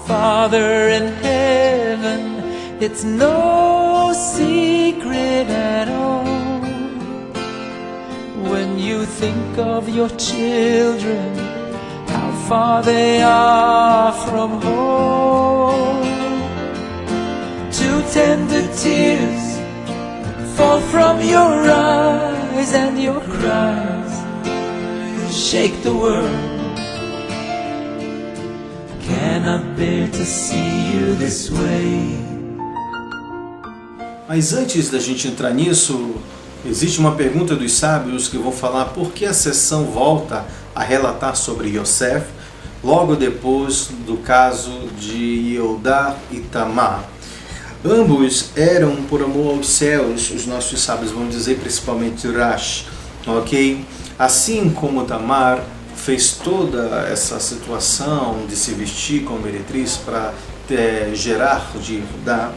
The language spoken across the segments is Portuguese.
Father in heaven, it's no secret at all. When you think of your children, how far they are from home. Two tender tears fall from your eyes, and your cries shake the world. Cannot bear to see you this way. Mas antes da gente entrar nisso, existe uma pergunta dos sábios que vou falar por que a sessão volta a relatar sobre Yosef logo depois do caso de Yehuda e Tamar. Ambos eram por amor aos céus, os nossos sábios vão dizer, principalmente Rashi, ok? Assim como Tamar fez toda essa situação de se vestir como meretriz para gerar de Yehuda,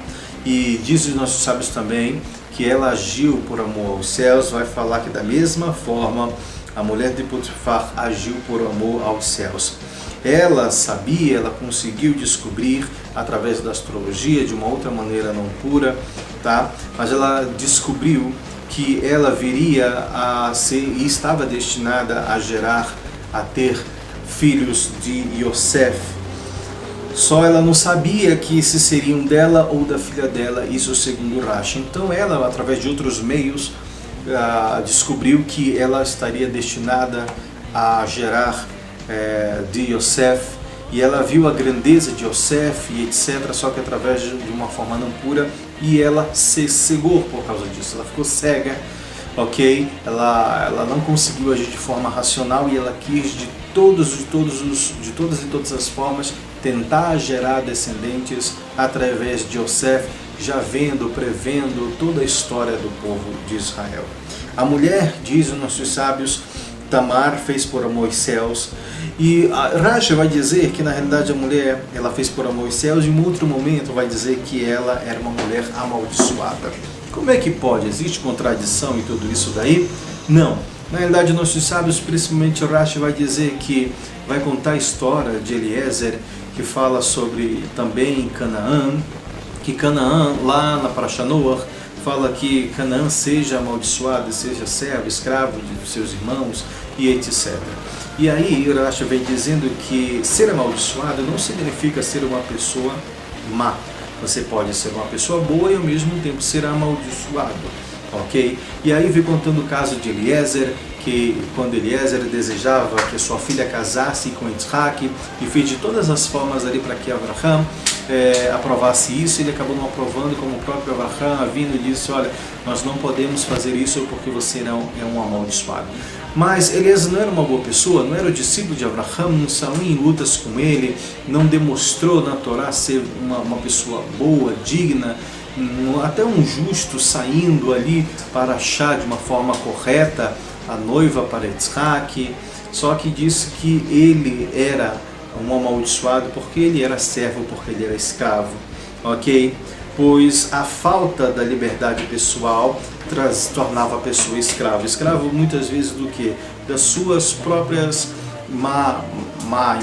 e diz os nossos sábios também que ela agiu por amor aos céus, vai falar que da mesma forma a mulher de Potifar agiu por amor aos céus. Ela sabia, ela conseguiu descobrir através da astrologia, de uma outra maneira não pura, tá? Mas ela descobriu que ela viria a ser e estava destinada a gerar, a ter filhos de Yosef. Só ela não sabia que esses seriam dela ou da filha dela, isso segundo Rashi. Então ela, através de outros meios, descobriu que ela estaria destinada a gerar de Yosef, e ela viu a grandeza de Yosef e etc, só que através de uma forma não pura, e ela se cegou por causa disso, ela ficou cega, ok? Ela não conseguiu agir de forma racional, e ela quis de todas e todas as formas tentar gerar descendentes através de Yosef, já vendo, prevendo toda a história do povo de Israel. A mulher, diz os nossos sábios, Tamar fez por amor aos céus, e Rashi vai dizer que na realidade a mulher ela fez por amor aos céus, e em outro momento vai dizer que ela era uma mulher amaldiçoada. Como é que pode? Existe contradição em tudo isso daí? Não. Na realidade nossos sábios, principalmente Rashi, vai dizer que vai contar a história de Eliezer, que fala sobre também Canaã, que Canaã lá na Parashat Noach fala que Canaã seja amaldiçoado, seja servo, escravo de seus irmãos e etc. E aí Rashi vem dizendo que ser amaldiçoado não significa ser uma pessoa má. Você pode ser uma pessoa boa e ao mesmo tempo ser amaldiçoado, ok? E aí vem contando o caso de Eliezer, que quando Eliezer desejava que a sua filha casasse com Yitzhak, e fez de todas as formas ali para que Abraham aprovasse isso, ele acabou não aprovando, como o próprio Abraham vindo e disse, olha, nós não podemos fazer isso porque você não é um amaldiçoado. Mas Eliezer não era uma boa pessoa, não era o discípulo de Abraham, não saiu em lutas com ele, não demonstrou na Torá ser uma pessoa boa, digna, até um justo saindo ali para achar de uma forma correta a noiva para Yitzhak, só que disse que ele era um amaldiçoado porque ele era servo, porque ele era escravo, ok? Pois a falta da liberdade pessoal tornava a pessoa escravo. Escravo muitas vezes do que? Das suas próprias má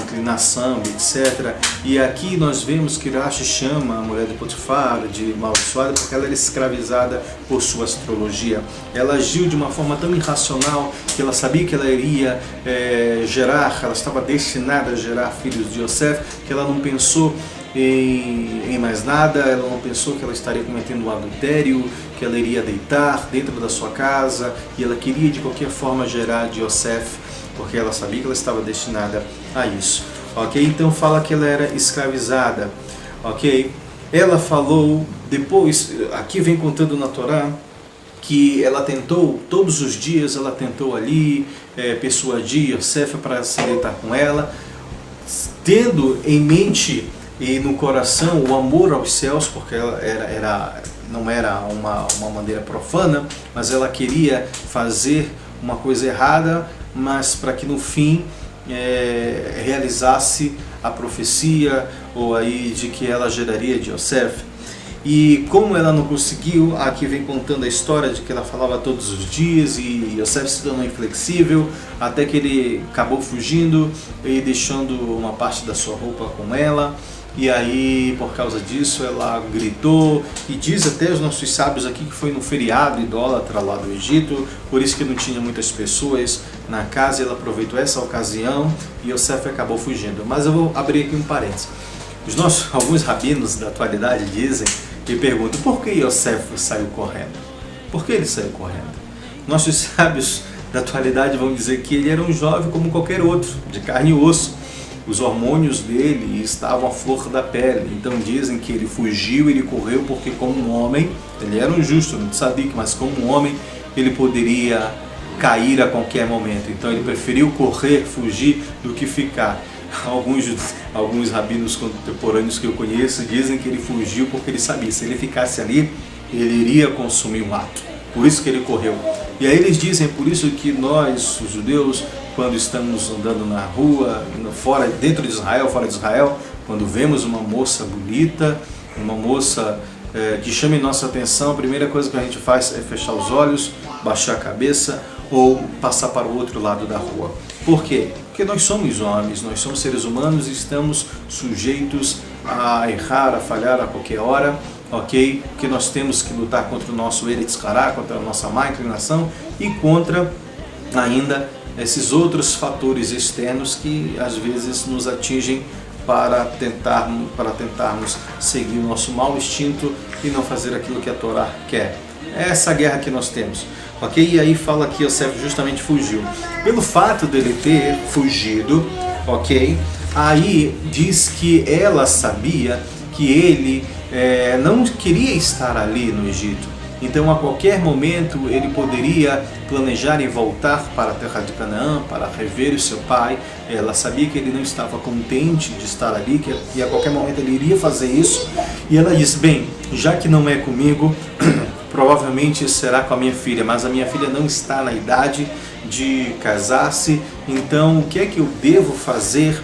inclinação, etc. E aqui nós vemos que Rashi chama a mulher de Potifar de amaldiçoada porque ela era escravizada por sua astrologia. Ela agiu de uma forma tão irracional que ela sabia que ela iria ela estava destinada a gerar filhos de Yosef, que ela não pensou em mais nada, ela não pensou que ela estaria cometendo um adultério, que ela iria deitar dentro da sua casa, e ela queria de qualquer forma gerar de Yosef, porque ela sabia que ela estava destinada a isso, ok? Então fala que ela era escravizada, ok? Ela falou, depois, aqui vem contando na Torá, que ela tentou, todos os dias ela tentou ali persuadir Yosef para se deitar com ela, tendo em mente e no coração o amor aos céus, porque ela não era uma maneira profana, mas ela queria fazer uma coisa errada, mas para que no fim realizasse a profecia ou aí de que ela geraria de Yosef. E como ela não conseguiu, aqui vem contando a história de que ela falava todos os dias e Yosef se tornou inflexível, até que ele acabou fugindo e deixando uma parte da sua roupa com ela. E aí, por causa disso, ela gritou, e diz até os nossos sábios aqui que foi no feriado idólatra lá do Egito, por isso que não tinha muitas pessoas na casa, e ela aproveitou essa ocasião e Yosef acabou fugindo. Mas eu vou abrir aqui um parênteses. Alguns rabinos da atualidade dizem e perguntam por que Yosef saiu correndo? Por que ele saiu correndo? Nossos sábios da atualidade vão dizer que ele era um jovem como qualquer outro, de carne e osso. Os hormônios dele estavam à flor da pele, então dizem que ele fugiu, ele correu porque como um homem, ele era um justo, não sabia, mas como um homem ele poderia cair a qualquer momento, então ele preferiu correr, fugir, do que ficar. Alguns rabinos contemporâneos que eu conheço dizem que ele fugiu porque ele sabia, se ele ficasse ali, ele iria consumir um ato, por isso que ele correu. E aí eles dizem, por isso que nós, os judeus, quando estamos andando na rua, dentro de Israel, fora de Israel, quando vemos uma moça bonita, uma moça que chame nossa atenção, a primeira coisa que a gente faz é fechar os olhos, baixar a cabeça ou passar para o outro lado da rua. Por quê? Porque nós somos homens, nós somos seres humanos e estamos sujeitos a errar, a falhar a qualquer hora, ok? Porque nós temos que lutar contra o nosso Eretz Hará, contra a nossa má inclinação e contra ainda esses outros fatores externos que às vezes nos atingem para tentarmos seguir o nosso mau instinto e não fazer aquilo que a Torá quer. É essa guerra que nós temos, ok? E aí fala que Yosef justamente fugiu. Pelo fato dele ter fugido, ok? Aí diz que ela sabia que ele não queria estar ali no Egito. Então, a qualquer momento, ele poderia planejar em voltar para a terra de Canaã, para rever o seu pai. Ela sabia que ele não estava contente de estar ali, que a qualquer momento ele iria fazer isso. E ela disse, bem, já que não é comigo, provavelmente será com a minha filha, mas a minha filha não está na idade de casar-se. Então, o que é que eu devo fazer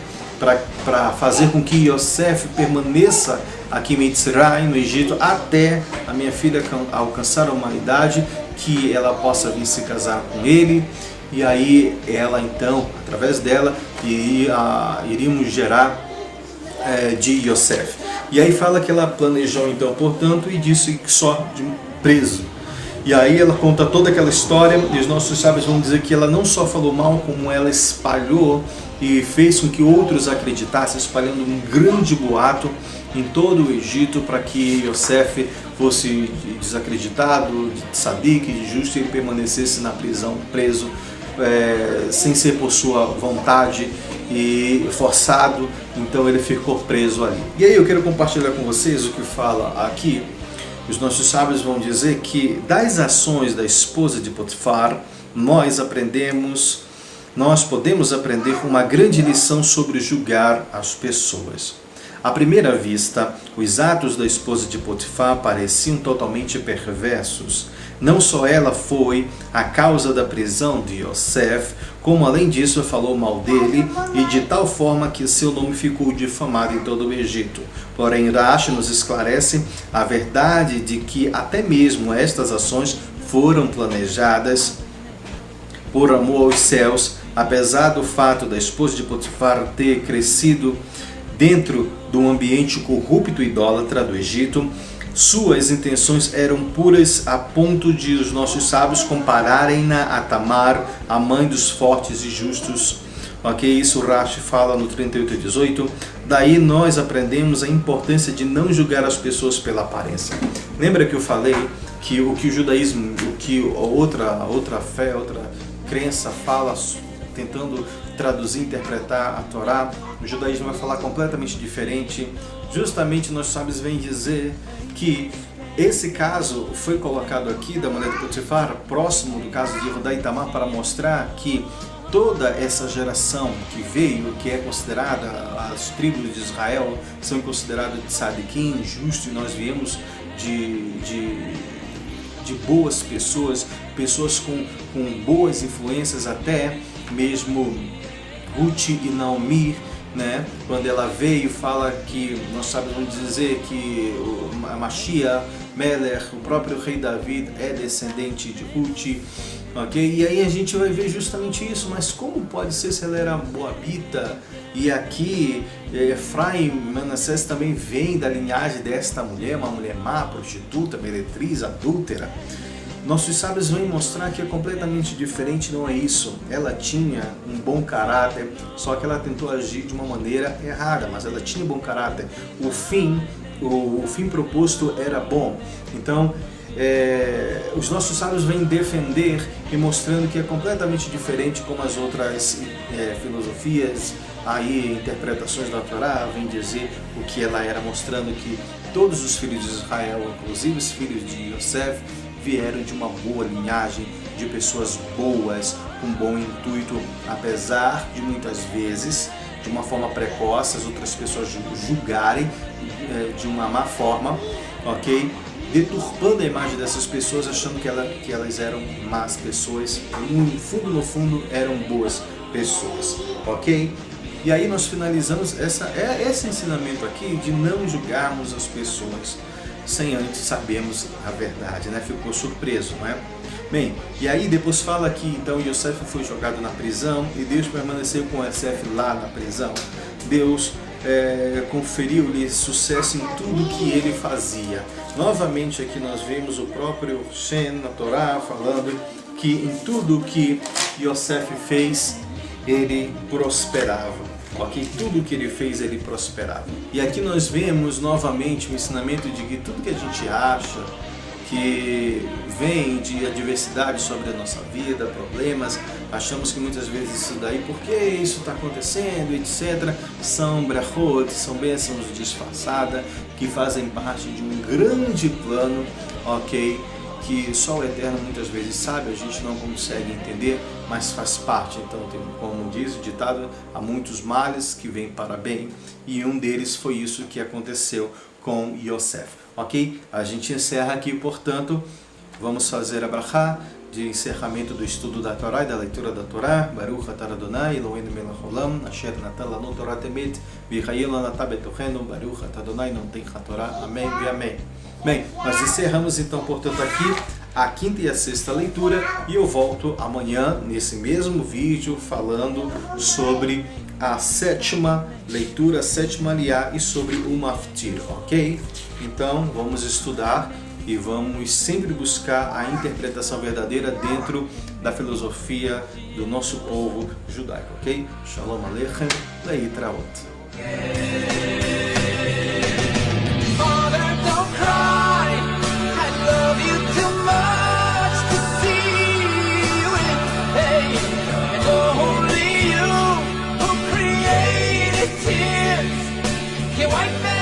para fazer com que Yosef permaneça aqui em Mitzrayim, no Egito, até a minha filha alcançar uma idade que ela possa vir se casar com ele, e aí ela então, através dela, iríamos gerar de Yosef. E aí fala que ela planejou então, portanto, e disse que só de um preso. E aí ela conta toda aquela história, e os nossos sábios vão dizer que ela não só falou mal, como ela espalhou e fez com que outros acreditassem, espalhando um grande boato em todo o Egito para que Yosef fosse desacreditado, de tzadik, de justo, e ele permanecesse na prisão, preso, sem ser por sua vontade e forçado, então ele ficou preso ali. E aí eu quero compartilhar com vocês o que fala aqui. Os nossos sábios vão dizer que das ações da esposa de Potifar, nós podemos aprender uma grande lição sobre julgar as pessoas. À primeira vista, os atos da esposa de Potifar pareciam totalmente perversos. Não só ela foi a causa da prisão de Yosef, como além disso falou mal dele e de tal forma que seu nome ficou difamado em todo o Egito. Porém, Rashi nos esclarece a verdade de que até mesmo estas ações foram planejadas por amor aos céus, apesar do fato da esposa de Potifar ter crescido dentro do ambiente corrupto e idólatra do Egito. Suas intenções eram puras a ponto de os nossos sábios compararem-na a Tamar, a mãe dos fortes e justos. Ok, isso Rashi fala no 38:18. Daí nós aprendemos a importância de não julgar as pessoas pela aparência. Lembra que eu falei que o que o judaísmo, o que outra fé, outra crença fala, tentando traduzir, interpretar a Torá, o judaísmo vai falar completamente diferente. Justamente nós sábios vêm dizer que esse caso foi colocado aqui da mulher de Potifar, próximo do caso de Yehudá e Tamar, para mostrar que toda essa geração que veio, que é considerada, as tribos de Israel são consideradas de tzadikim, justo, e nós viemos de boas pessoas, pessoas com boas influências, até mesmo Ruth e Naomi, né? Quando ela veio, fala que, nós sabemos dizer que a Mashiach, Melech, o próprio rei David é descendente de Ruth, ok? E aí a gente vai ver justamente isso, mas como pode ser se ela era moabita? E aqui Efraim, Manassés também vem da linhagem desta mulher, uma mulher má, prostituta, meretriz, adúltera. Nossos sábios vêm mostrar que é completamente diferente, não é isso. Ela tinha um bom caráter, só que ela tentou agir de uma maneira errada, mas ela tinha bom caráter. O fim proposto era bom. Então, os nossos sábios vêm defender e mostrando que é completamente diferente como as outras filosofias, aí interpretações da Torá, vêm dizer o que ela era, mostrando que todos os filhos de Israel, inclusive os filhos de Yosef, vieram de uma boa linhagem, de pessoas boas, com bom intuito, apesar de muitas vezes, de uma forma precoce, as outras pessoas julgarem de uma má forma, ok? Deturpando a imagem dessas pessoas, achando que elas eram más pessoas, no fundo eram boas pessoas, ok? E aí nós finalizamos esse ensinamento aqui de não julgarmos as pessoas sem antes sabermos a verdade, né? Ficou surpreso, não é? Bem, e aí depois fala que então Yosef foi jogado na prisão e Deus permaneceu com Yosef lá na prisão. Deus conferiu-lhe sucesso em tudo que ele fazia. Novamente aqui nós vemos o próprio Shem na Torá falando que em tudo que Yosef fez, ele prosperava. Ok? Tudo que ele fez, ele prosperava. E aqui nós vemos novamente o ensinamento de que tudo que a gente acha que vem de adversidade sobre a nossa vida, problemas, achamos que muitas vezes isso daí, por que isso está acontecendo, etc., são brachot, são bênçãos disfarçadas, que fazem parte de um grande plano, ok? Que só o Eterno muitas vezes sabe, a gente não consegue entender, mas faz parte. Então, como diz o ditado, há muitos males que vêm para bem, e um deles foi isso que aconteceu com Yosef. Ok? A gente encerra aqui, portanto, vamos fazer a brachá de encerramento do estudo da Torá e da leitura da Torá. Baruch atah Adonai Eloheinu melech haolam, asher natan lanu Torah emet, v'chayil lana betochenu, Baruch atah Adonai noten haTorá. Amém e amém. Bem, nós encerramos então, portanto, aqui a quinta e a sexta leitura, e eu volto amanhã nesse mesmo vídeo falando sobre a sétima leitura, a sétima aliá, e sobre o maftir, ok? Então vamos estudar e vamos sempre buscar a interpretação verdadeira dentro da filosofia do nosso povo judaico, ok? Shalom Aleichem, Leitraot. White man.